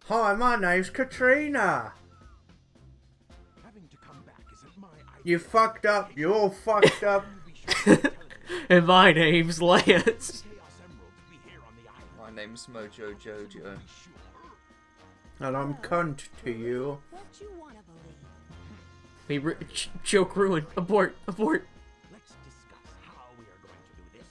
Hi, my name's Katrina. Having to come back isn't my idea. You fucked up. You all fucked up. Be sure to tell him And my name's Lance. Chaos Emerald to be here on the island. My name's Mojo Jojo. Be sure. And I'm cunt to you. What you wanna believe? Joke ruined. Abort. Abort. Let's discuss how we are going to do this.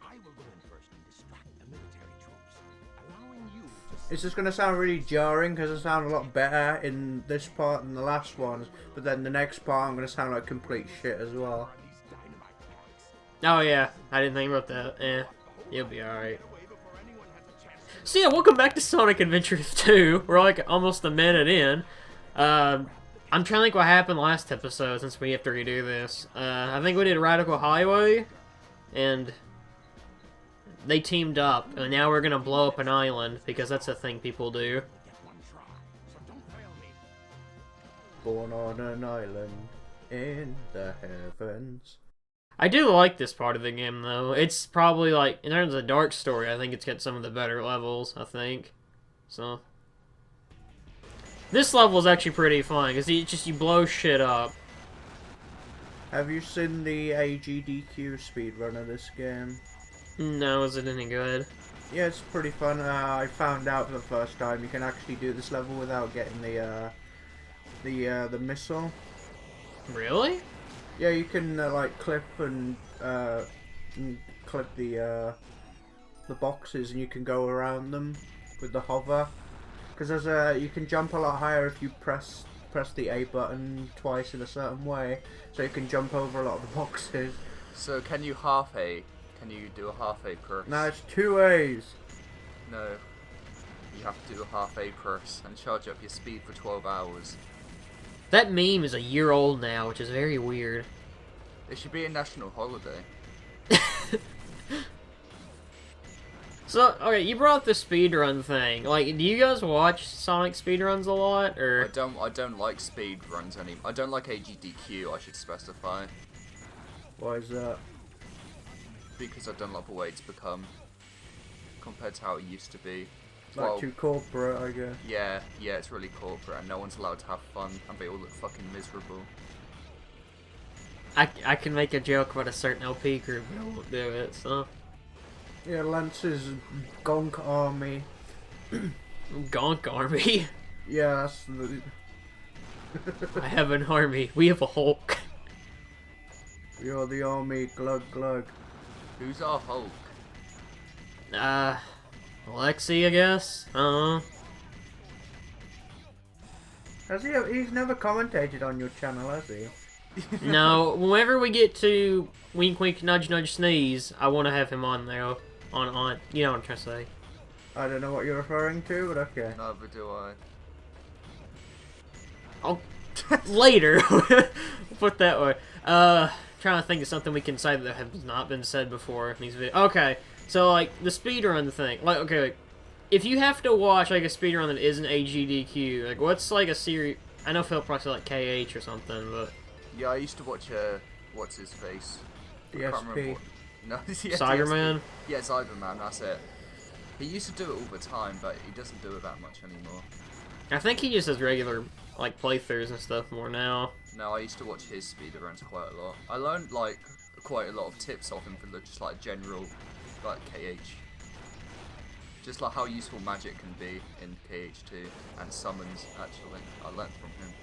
I will go in first and distract the military troops, allowing you to It's just gonna sound really jarring because I sound a lot better in this part than the last ones. But then the next part I'm gonna sound like complete shit as well. these dynamite parts. Oh yeah, I didn't think about that. You'll be alright. So yeah, welcome back to Sonic Adventures 2. We're like almost a minute in. I'm trying to think what happened last episode since we have to redo this. I think we did Radical Highway, and they teamed up, and now we're gonna blow up an island because that's a thing people do. Get one try, so don't fail me. Born on an island in the heavens. I do like this part of the game though. It's probably like in terms of dark story, I think it's got some of the better levels. I think so. This level is actually pretty fun because you blow shit up. Have you seen the AGDQ speedrun of this game? No, is it any good? Yeah, it's pretty fun. I found out for the first time you can actually do this level without getting the missile. Really? Yeah, you can like clip and clip the boxes, and you can go around them with the hover. Because you can jump a lot higher if you press the A button twice in a certain way, so you can jump over a lot of the boxes. So can you half A? Can you do a half A press? Now it's 2 A's. No. You have to do a half A press and charge up your speed for 12 hours. That meme is a year old now, which is very weird. It should be a national holiday. So, okay, you brought up the speedrun thing. Like, do you guys watch Sonic speedruns a lot, or? I don't like speed runs anymore. I don't like AGDQ, I should specify. Why is that? Because I don't like the way it's become compared to how it used to be. Like Well, too corporate, I guess. yeah, it's really corporate and no one's allowed to have fun and they all look fucking miserable. I can make a joke about a certain LP group, but I won't do it, so. Yeah, Lance's Gonk Army. Gonk Army. Yeah, that's the... I have an army. We have a Hulk. You're the army, glug glug. Who's our Hulk? Alexi, I guess? Has he? He's never commentated on your channel, has he? No, whenever we get to Wink Wink Nudge Nudge Sneeze, I want to have him on there. On, you know what I'm trying to say. I don't know what you're referring to, but okay. Neither do I. I'll later. Put that way. Trying to think of something we can say that has not been said before in these videos. Okay, so like the speedrun thing. Like, okay, like, if you have to watch like a speedrun that isn't AGDQ, like what's like a series? I know Phil probably said, like KH or something, but Yeah, I used to watch what's his face? I can't remember DSP. what- No, yeah, Cyberman. DSP. Yeah, Cyberman, that's it. He used to do it all the time, but he doesn't do it that much anymore. I think he just does regular like playthroughs and stuff more now. No, I used to watch his speedruns quite a lot. I learned like quite a lot of tips off him for just like general like KH. Just like how useful magic can be in KH2 and summons actually. I learned from him.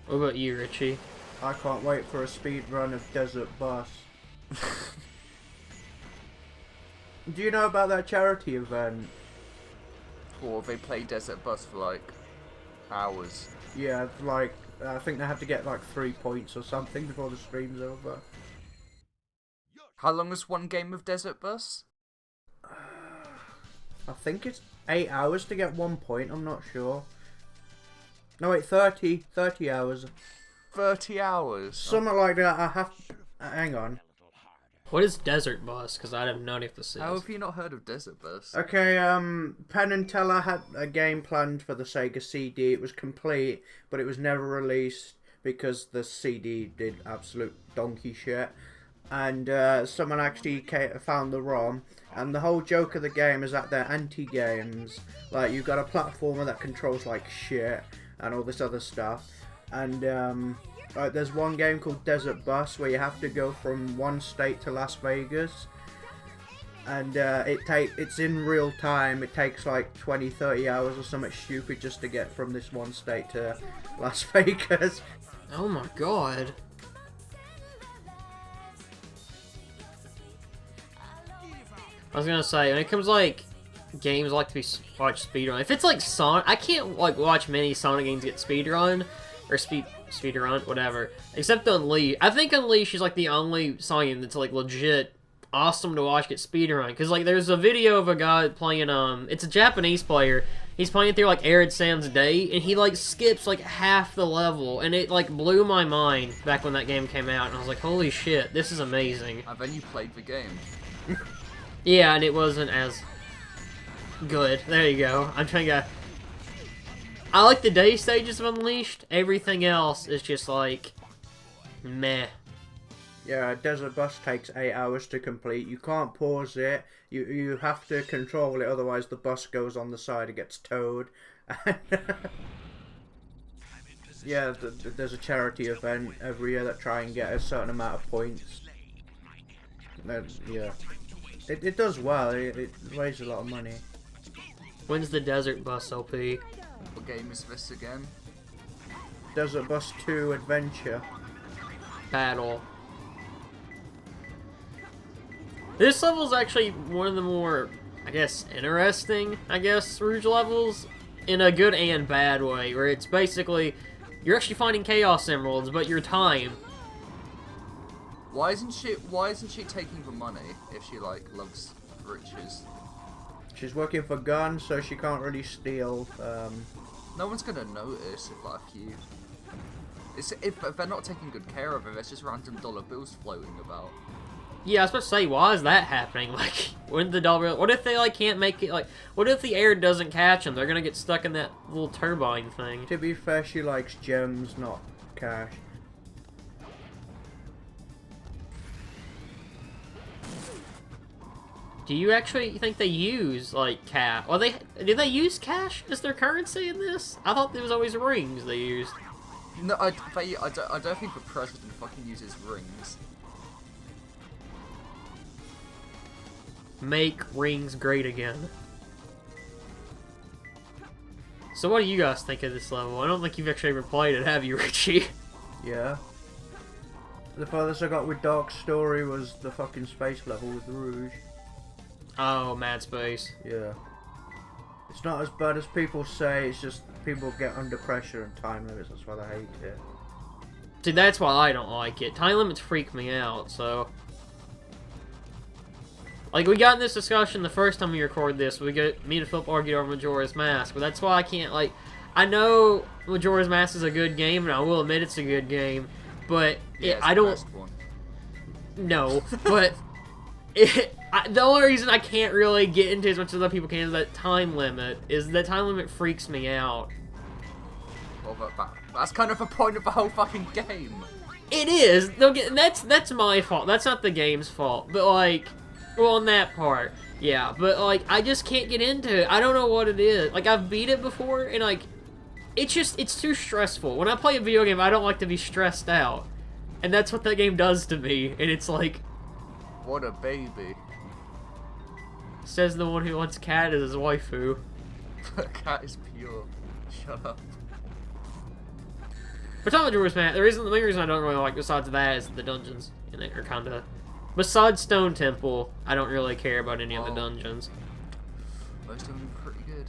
What about you, Richie? I can't wait for a speed run of Desert Bus. Do you know about that charity event? Or they play Desert Bus for like hours. Yeah, like I think they have to get like 3 points or something before the stream's over. How long is one game of Desert Bus? I think it's 8 hours to get 1 point. I'm not sure. No wait, 30 hours. 30 hours. Something like that. I have. Hang on. What is Desert Bus? Because I have no idea if this is. How have you not heard of Desert Bus? Okay, Penn and Teller had a game planned for the Sega CD. It was complete, but it was never released because the CD did absolute donkey shit. and someone actually found the ROM. And the whole joke of the game is that they're anti-games. Like, you've got a platformer that controls like shit and all this other stuff. And there's one game called Desert Bus where you have to go from one state to Las Vegas. And it's in real time. It takes like 20-30 hours or something stupid just to get from this one state to Las Vegas. Oh my god. I was gonna say, when it comes like games like to be watch speedrun, if it's like Sonic, I can't like watch many Sonic games get speedrun or speedrun, whatever. Except Unleash. I think Unleash is like the only Sonic game that's like legit awesome to watch get speedrun. Cause like there's a video of a guy playing it's a Japanese player. He's playing through like Arid Sounds Day, and he like skips like half the level, and it like blew my mind back when that game came out, and I was like, holy shit, this is amazing. And then you played the game. Yeah, and it wasn't as good. There you go. I'm trying to... I like the day stages of Unleashed. Everything else is just like... meh. Yeah, Desert Bus takes 8 hours to complete. You can't pause it. You have to control it, otherwise the bus goes on the side and gets towed. Yeah, there's a charity event every year that try and get a certain amount of points. Yeah. It does well. It raises a lot of money. When's the Desert Bus LP? What game is this again? Desert Bus 2 Adventure. Battle. This level's actually one of the more, I guess, interesting, Rouge levels, in a good and bad way, where it's basically, you're actually finding Chaos Emeralds, but your time. Why isn't she taking the money if she like loves riches? She's working for Gun, so she can't really steal. No one's gonna notice if like a few. If they're not taking good care of her, there's just random dollar bills floating about. Yeah, I was supposed to say, why is that happening? Like, when the dollar... What if they, like, can't make it, like... What if the air doesn't catch them? They're gonna get stuck in that little turbine thing. To be fair, she likes gems, not cash. Do you actually think they use, like, cash? Well, do they use cash as their currency in this? I thought there was always rings they used. No, I don't think the president fucking uses rings. Make rings great again. So what do you guys think of this level? I don't think you've actually ever played it, have you, Richie? Yeah. The furthest I got with Dark Story was the fucking space level with Rouge. Oh, Mad Space. Yeah. It's not as bad as people say, it's just people get under pressure and time limits, that's why they hate it. See, that's why I don't like it. Time limits freak me out, so... Like, we got in this discussion the first time we recorded this. Me and Flip argued over Majora's Mask, but that's why I can't, like... I know Majora's Mask is a good game, and I will admit it's a good game, but Yeah, I don't... No, but... the only reason I can't really get into as much as other people can is that time limit. That time limit freaks me out. Well, that's kind of the point of the whole fucking game. It is. That's my fault. That's not the game's fault. But, like... Well, on that part, yeah. But, like, I just can't get into it. I don't know what it is. Like, I've beat it before, and, like... It's too stressful. When I play a video game, I don't like to be stressed out. And that's what that game does to me. And it's like... What a baby. Says the one who wants Cat as his waifu. Cat is pure. Shut up. For talking about Majora's Mask, the main reason I don't really like besides that is the dungeons in it are kinda... Besides Stone Temple, I don't really care about any of the dungeons. Most of them are pretty good.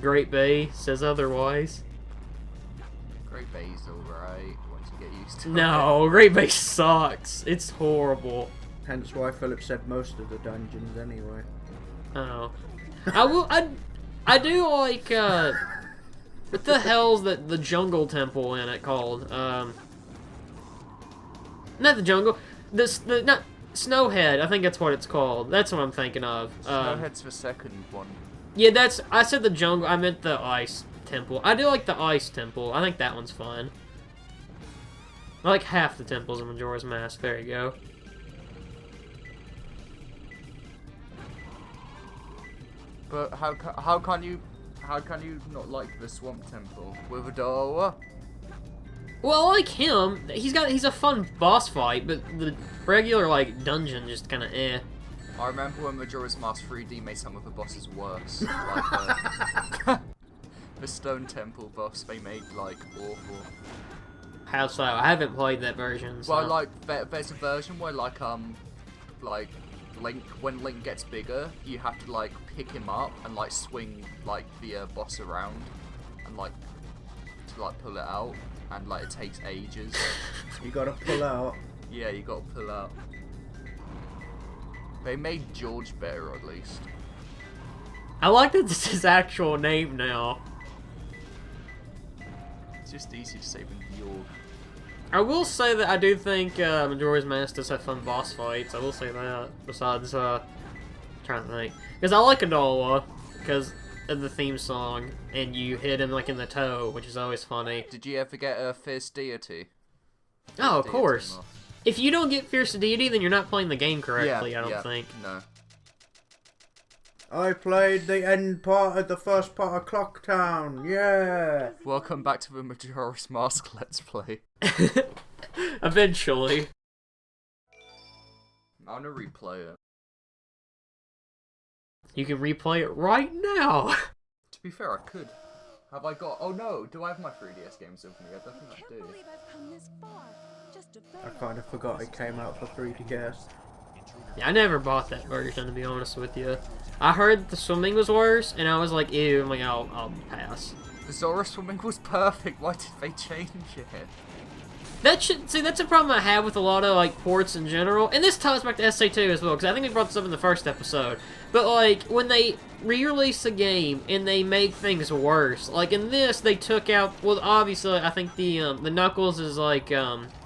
Great Bay says otherwise. Great Bay's alright once you get used to it. No, Great Bay sucks. It's horrible. Hence why Philip said most of the dungeons anyway. Oh. I do like, what the hell's the Jungle Temple in it called? Not the Jungle. Not Snowhead, I think that's what it's called. That's what I'm thinking of. Snowhead's the second one. Yeah, I said the jungle, I meant the ice temple. I do like the ice temple. I think that one's fun. Like half the temples in Majora's Mask. There you go. But how can you not like the Swamp Temple with Adawa? Well, I like him. He's a fun boss fight, but the regular like dungeon just kind of eh. I remember when Majora's Mask 3D made some of the bosses worse. Like the Stone Temple boss they made like awful. How so? I haven't played that version. So. Well, like there's a version where like Link, when Link gets bigger, you have to like pick him up and like swing like the boss around and like to like pull it out, and like it takes ages. You gotta pull out. Yeah, you gotta pull out. They made George better at least. I like that this is his actual name now. It's just easy to say than York. I will say that I do think Majora's Mask does have fun boss fights. I will say that. Besides, trying to think, because I like Adawa because of the theme song, and you hit him like in the toe, which is always funny. Did you ever get a Fierce Deity? Oh, of Deity course. mod? If you don't get Fierce Deity, then you're not playing the game correctly. Yeah, I don't yeah, think. No. I played the end part of the first part of Clocktown. Yeah. Welcome back to the Majora's Mask Let's Play. Eventually. I wanna replay it. You can replay it right now. To be fair, I could. Have I got... Oh no, do I have my 3DS games with me? I don't think I Can't do. believe I've come this far. Just to I kind of forgot it came out for 3DS. Yeah, I never bought that version, to be honest with you. I heard the swimming was worse, and I was like, ew, I'm like, I'll pass. The Zora swimming was perfect, why did they change it? See, that's a problem I have with a lot of, like, ports in general, and this ties back to SA2 as well, because I think we brought this up in the first episode, but, like, when they re-release a game and they make things worse, like, in this, they took out, well, obviously, I think the Knuckles is, like,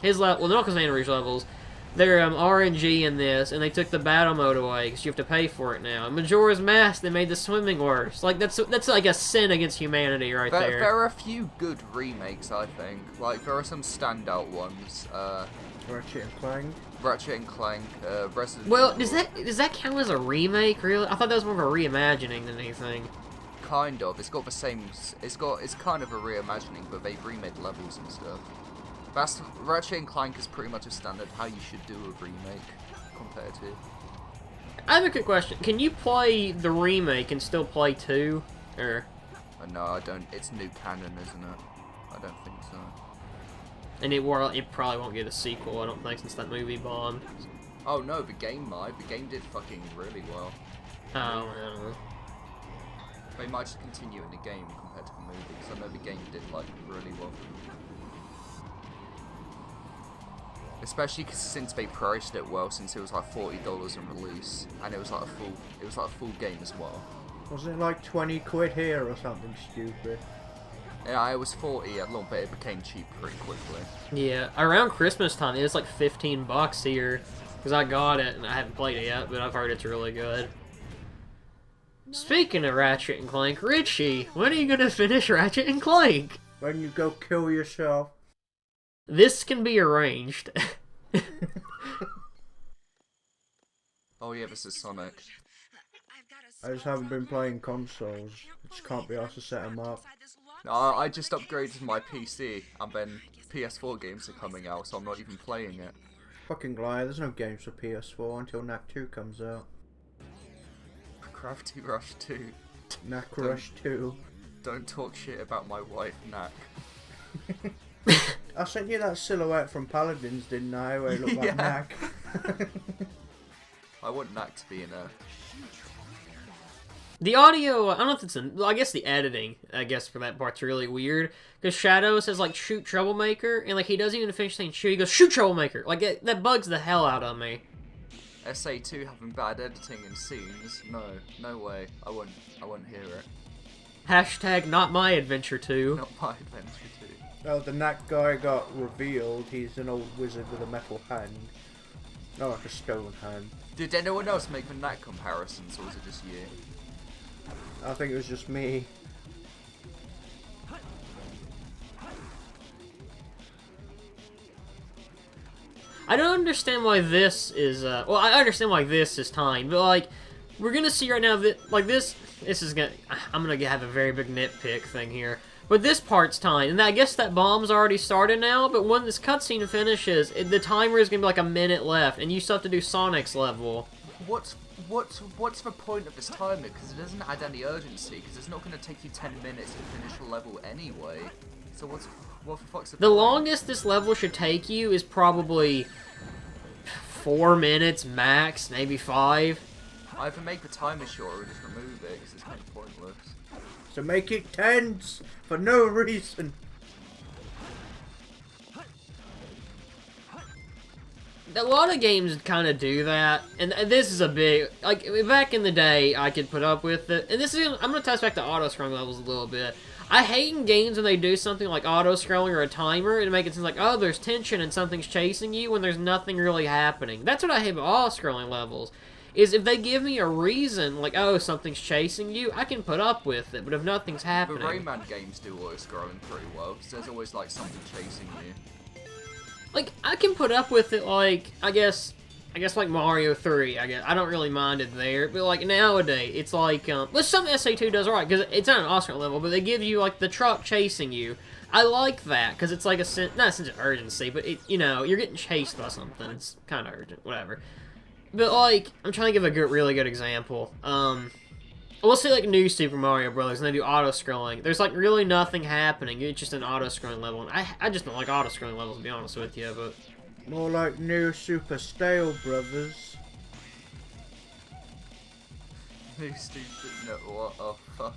his level, well, the Knuckles and Rouge levels, they're, RNG in this, and they took the battle mode away, because you have to pay for it now. In Majora's Mask, they made the swimming worse. Like, that's like a sin against humanity right there. There are a few good remakes, I think. Like, there are some standout ones. Ratchet and Clank. Ratchet and Clank, Resident Well, Evil. does that count as a remake, really? I thought that was more of a reimagining than anything. Kind of. It's got the same... It's kind of a reimagining, but they've remade levels and stuff. Ratchet and Clank is pretty much a standard how you should do a remake compared to... I have a good question. Can you play the remake and still play 2? Or... No, I don't. It's new canon, isn't it? I don't think so. And it probably won't get a sequel, I don't think, since that movie bombed. Oh no, the game might. The game did fucking really well. Oh, I don't know. They might just continue in the game compared to the movie, because I know the game did like really well. Especially since they priced it well, since it was like $40 in release, and it was like a full game as well. Wasn't it like 20 quid here or something stupid? Yeah, it was 40 a little bit. It became cheap pretty quickly. Yeah, around Christmas time, it was like $15 here. Because I got it, and I haven't played it yet, but I've heard it's really good. Speaking of Ratchet and Clank, Richie, when are you gonna finish Ratchet and Clank? When you go kill yourself. This can be arranged. Oh yeah, this is Sonic. I just haven't been playing consoles. I just can't be asked to set them up. No, I just upgraded my PC, and then PS4 games are coming out, so I'm not even playing it. Fucking lie, there's no games for PS4 until Knack 2 comes out. Gravity Rush 2. Knack Rush 2. Don't talk shit about my wife, Knack. I sent you that silhouette from Paladins, didn't I? Where it looked like Yeah. Knack. I want Knack to be in a... The audio, I don't know if it's I guess the editing, I guess, for that part's really weird. Because Shadow says, like, shoot Troublemaker, and, like, he doesn't even finish saying shoot, he goes, shoot Troublemaker! Like, that bugs the hell out of me. SA2 having bad editing in scenes? No way. I won't hear it. Hashtag not my adventure 2. Not my adventure too. Oh, the Knack guy got revealed. He's an old wizard with a metal hand. No, like a stone hand. Did anyone else make the Knack comparisons, or was it just you? I think it was just me. I don't understand why this is, well, I understand why this is timed, but, like, we're gonna see right now that, like, this is gonna, I'm gonna have a very big nitpick thing here. But this part's timed, and I guess that bomb's already started now, but when this cutscene finishes, the timer is gonna be like a minute left, and you still have to do Sonic's level. What's the point of this timer? Because it doesn't add any urgency, because it's not going to take you 10 minutes to finish a level anyway. So what the fuck's the The point? longest this level should take you is probably 4 minutes max, maybe 5. Either make the timer shorter or just remove it, because it's kind of pointless. So make it tense for no reason. A lot of games kind of do that, and this is a big, like, back in the day, I could put up with it, and this is, I'm going to touch back to auto-scrolling levels a little bit. I hate in games when they do something like auto-scrolling or a timer, and make it seem like, oh, there's tension and something's chasing you, when there's nothing really happening. That's what I hate about auto-scrolling levels, is if they give me a reason, like, oh, something's chasing you, I can put up with it, but if nothing's The happening... Rayman games do auto-scrolling pretty well, because there's always, like, something chasing you. Like, I can put up with it, like, I guess like Mario 3, I guess. I don't really mind it there, but, like, nowadays, it's like, but some SA2 does alright, because it's not an Oscar level, but they give you, like, the truck chasing you. I like that, because it's like not a sense of urgency, but, it, you know, you're getting chased by something. It's kind of urgent, whatever. But, like, I'm trying to give a really good example. Let's say, like, New Super Mario Brothers, and they do auto-scrolling. There's, like, really nothing happening. It's just an auto-scrolling level. And I just don't like auto-scrolling levels, to be honest with you, but... More like New Super Stale Brothers. New stupid, no, what, oh fuck.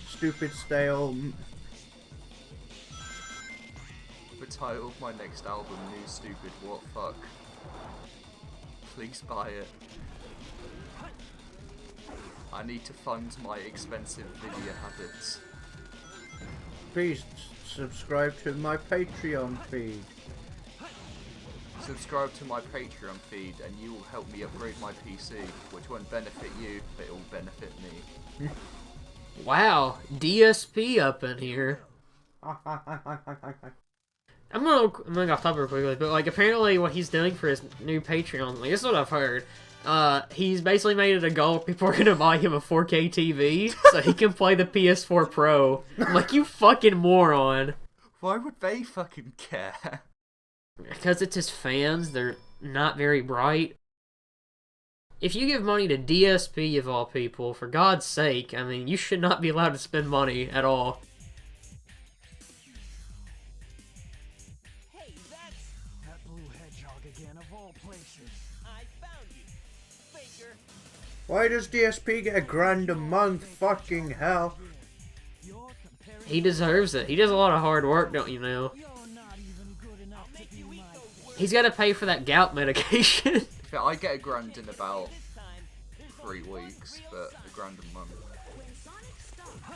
Stupid Stale... The title of my next album, New Stupid What Fuck. Please buy it. I need to fund my expensive video habits. Please subscribe to my Patreon feed. Subscribe to my Patreon feed and you will help me upgrade my PC, which won't benefit you, but it will benefit me. Wow, DSP up in here. I'm gonna go off topic quickly, but, like, apparently what he's doing for his new Patreon, like, this is what I've heard. He's basically made it a goal people are gonna buy him a 4K TV so he can play the PS4 Pro. I'm like, you fucking moron. Why would they fucking care? Because it's his fans, they're not very bright. If you give money to DSP of all people, for God's sake, I mean, you should not be allowed to spend money at all. Hey, that's That blue hedgehog again, of all places. I found you, faker. Why does DSP get $1,000 a month? Fucking hell. You're comparing. He deserves it. He does a lot of hard work, don't you know? You're not even good enough to be my He's got to pay for that gout medication. Yeah, I get $1,000 in about 3 weeks, but $1,000 a month.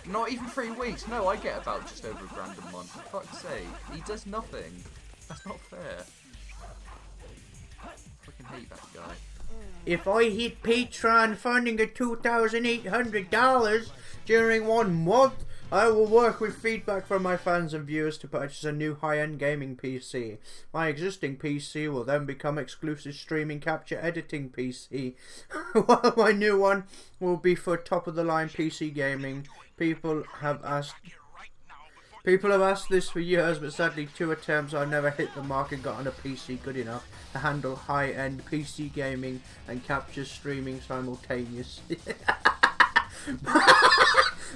Not even 3 weeks, no, I get about just over $1,000 a month. For fuck's sake, he does nothing. That's not fair. I fucking hate that guy. If I hit Patreon funding of $2,800 during 1 month, I will work with feedback from my fans and viewers to purchase a new high-end gaming PC. My existing PC will then become exclusive streaming capture editing PC, while my new one will be for top-of-the-line PC gaming. People have asked this for years, but sadly 2 attempts I've never hit the mark and gotten a PC good enough to handle high-end PC gaming and capture streaming simultaneously.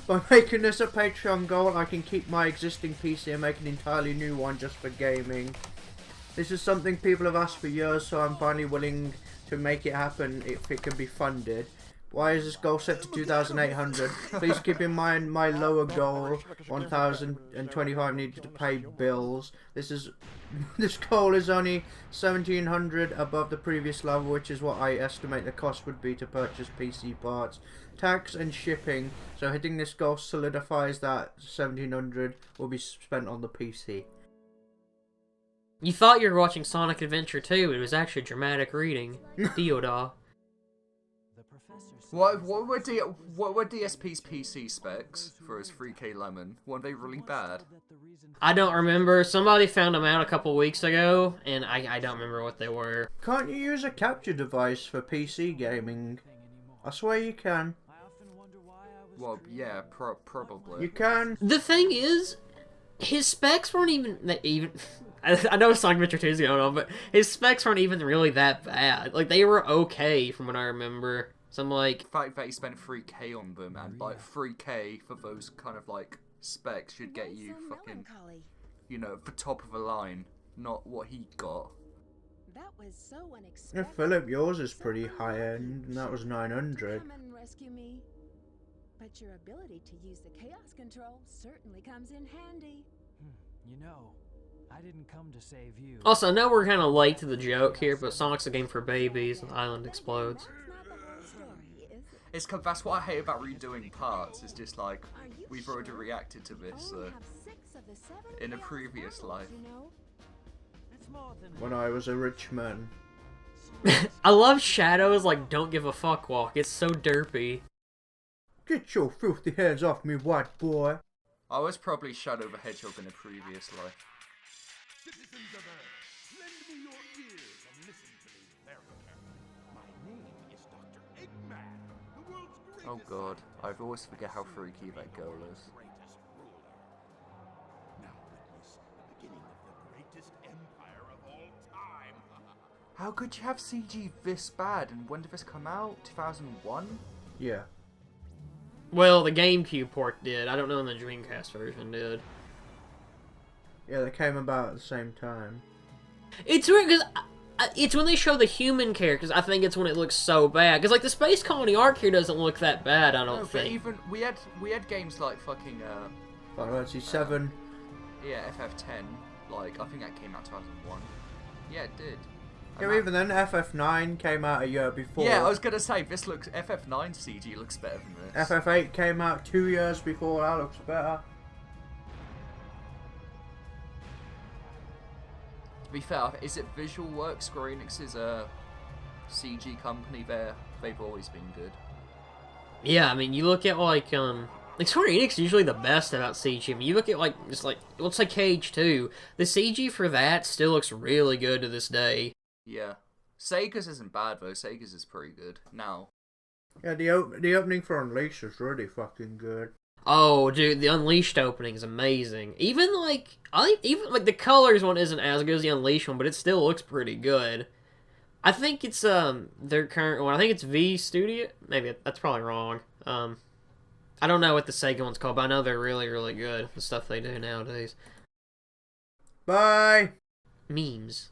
By making this a Patreon goal, I can keep my existing PC and make an entirely new one just for gaming. This is something people have asked for years, so I'm finally willing to make it happen if it can be funded. Why is this goal set to 2,800? Please keep in mind my lower goal, 1,025, needed to pay bills. This goal is only 1,700 above the previous level, which is what I estimate the cost would be to purchase PC parts, tax and shipping. So hitting this goal solidifies that 1,700 will be spent on the PC. You thought you were watching Sonic Adventure 2, but it was actually dramatic reading. Theodore. The professor What were DSP's PC specs for his 3K Lemon? Weren't they really bad? I don't remember. Somebody found them out a couple weeks ago, and I don't remember what they were. Can't you use a capture device for PC gaming? I swear you can. I often wonder why I was Well, created. yeah, probably. You can. The thing is, his specs weren't even. I know Sonic Adventure 2 is going on, but his specs weren't even really that bad. Like, they were okay from what I remember. So I'm like, The fact that he spent 3K on them, and like 3K for those kind of like specs should get you fucking, you know, the top of the line, not what he got. That was so Yeah, unexpected. Philip, yours is pretty high end, and that was 900. Come and rescue me. But your ability to use the chaos control certainly comes in handy. You know, I didn't come to save you. also, I know we're kind of late to the joke here, but Sonic's a game for babies, and the island But explodes. That's not the whole story, is it? It's 'cause that's what I hate about redoing parts. It's just like Are you we've already sure? reacted to I this only have 6 of the 7 in a chaos previous emeralds, life. you know? It's more than When I was a rich man. I love Shadow's, like, don't give a fuck walk. It's so derpy. Get your filthy hands off me, white boy. I was probably Shadow the Hedgehog in a previous life. Citizens of Earth, lend me your ears and listen to me very carefully. My name is Dr. Eggman, the world's greatest. Oh god, I always forget how freaky that girl is. Greatest ruler. Now witness the beginning of the greatest empire of all time. How could you have CG this bad? And when did this come out? 2001? Yeah. Well, the GameCube port did. I don't know when the Dreamcast version did. Yeah, they came about at the same time. It's weird, because it's when they show the human characters, I think it's when it looks so bad. Because, like, the Space Colony arc here doesn't look that bad, I don't No, but think. even we had games like fucking Final Fantasy 7. yeah, FF10. Like I think that came out 2001. Yeah, it did. And Yeah, that- even then, FF9 came out a year before. Yeah, I was gonna say this looks FF9 CG looks better than this. FF8 came out 2 years before, that looks better. To be fair, is it Visual Works? Square Enix's CG company there? They've always been good. Yeah, I mean, you look at, like Square Enix is usually the best about CG. I mean, you look at, like, just like, let's say Cage 2. The CG for that still looks really good to this day. Yeah. Sega's isn't bad though. Sega's is pretty good now. Yeah, the opening for Unleashed was really fucking good. Oh, dude, the Unleashed opening is amazing. Even, like, even the Colors one isn't as good as the Unleashed one, but it still looks pretty good. I think it's, their current one. I think it's V Studio. Maybe that's probably wrong. I don't know what the Sega one's called, but I know they're really, really good. The stuff they do nowadays. Bye! Memes.